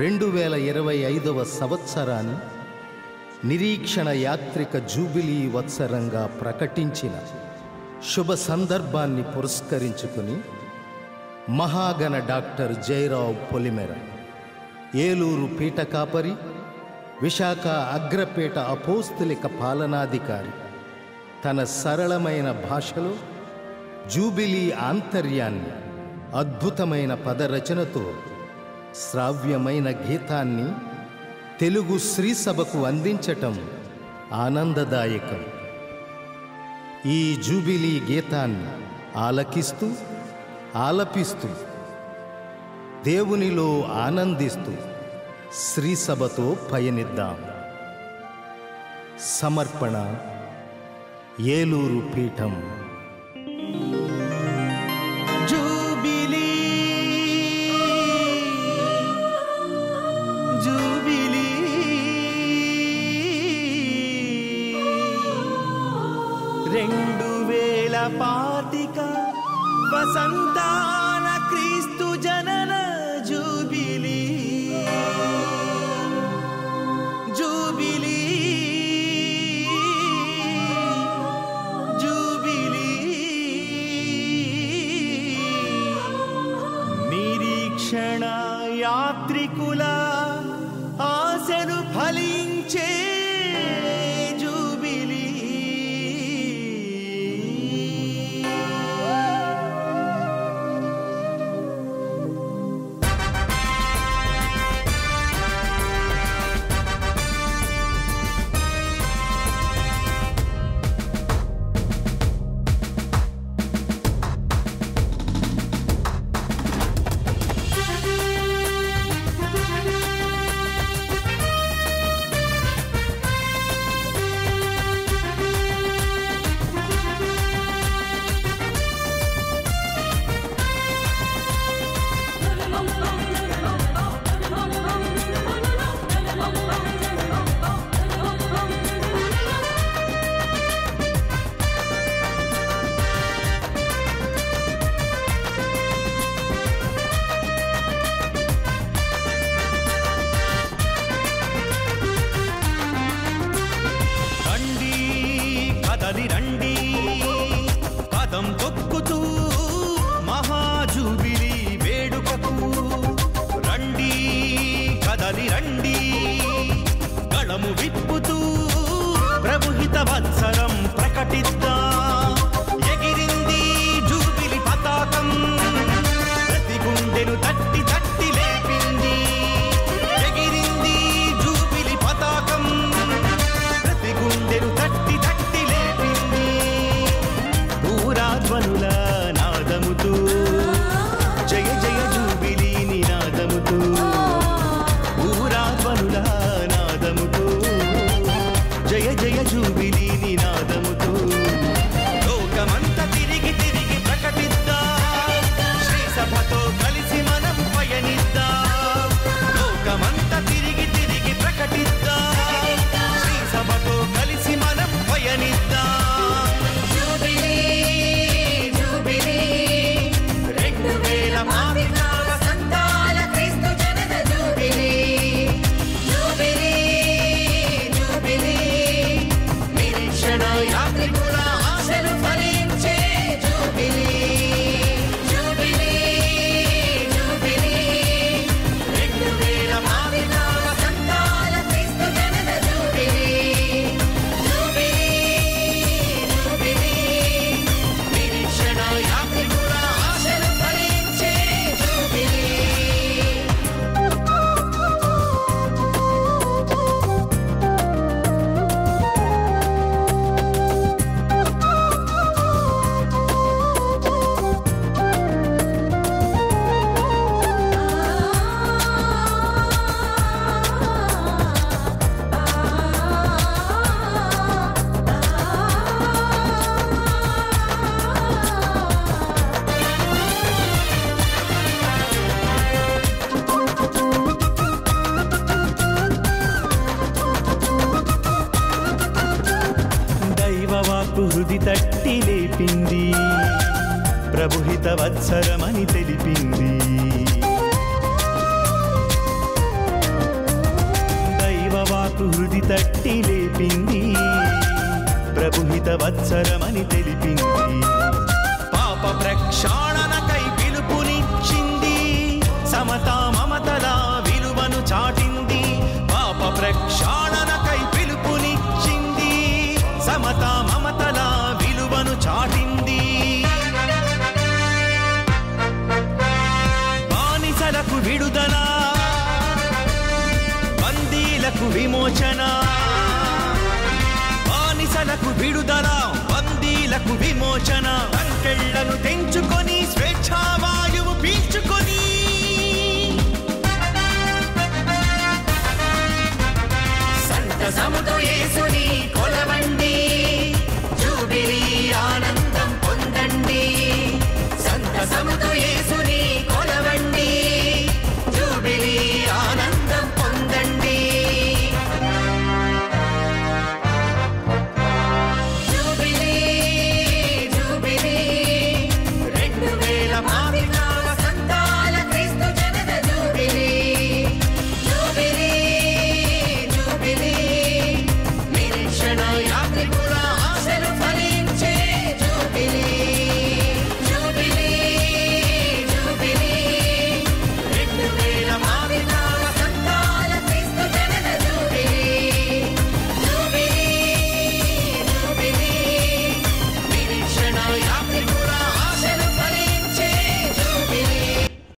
2025వ సంవత్సరాన్ని నిరీక్షణ యాత్రిక జూబిలీ వత్సరంగా ప్రకటించిన శుభ సందర్భాన్ని పురస్కరించుకుని మహాగణ డాక్టర్ జయరావు పొలిమెర, ఏలూరు పీఠకాపరి, విశాఖ అగ్రపీఠ అపోస్తలిక పాలనాధికారి తన సరళమైన భాషలో జూబిలీ ఆంతర్యాన్ని అద్భుతమైన పదరచనతో శ్రావ్యమైన గీతాన్ని తెలుగు శ్రీసభకు అందించటం ఆనందదాయకం. ఈ జూబిలీ గీతాన్ని ఆలకిస్తూ ఆలపిస్తూ దేవునిలో ఆనందిస్తూ శ్రీసభతో పయనిద్దాం. సమర్పణ ఏలూరు పీఠం. జూబిలీ జూబిలీ 2025 వసంతాన క్రీస్తు జనన జూబిలీ జూబిలీ జూబిలీ నిరీక్షణ యాత్రికుల ఆశను ఫలించే జూబిలీ. రండి పదం తొక్కుతూ మహాజూబిలీ వేడుకకు రండి, కదలి రండి గళము విప్పుతూ ప్రభుహిత వత్సరం ప్రకటిద్దాం. ఎగిరింది జూబిలీ పతాకం, ప్రతి గుండెను తట్టి తట్టి లేపింది. ఎగిరింది జూబిలీ పతాకం, ప్రతి గుండెను తట్టి తట్టి ధ్వనుల నాదముతో జయ జయ జూబిలీ నినాదముతో, ఊరాధ్వనుల నాదముతో జయ జయ జూబిలీ నినాదముతో లోకమంతా తిరిగి తిరిగి ప్రకటిద్దాం. శ్రీసభతో కలిసి మనం పయనిద్దాం. లోకమంతా తిరిగి తిరిగి ప్రకటిద్దాం. శ్రీసభతో కలిసి మనం పయనిద్దాం. హృది తట్టి లేపింది, ప్రభుహిత వత్సరమని తెలిపింది. హృది తట్టి లేపింది, ప్రభుహిత వత్సరమని తెలిపింది. పాప ప్రక్షాళనకై పిలుపునిచ్చింది, సమతా మమతల విలువను చాటింది. పాప ప్రక్షాళనకై పిలుపునిచ్చింది, సమతా మమతల విలువను చాటింది. బానిసలకు విడుదల, బందీలకు విమోచన. బానిసలకు విడుదల, బందీలకు విమోచన. అంకెళ్లను తెంచుకొని స్వేచ్ఛావాయువు పీల్చుకొని సంతసముతో యేసుని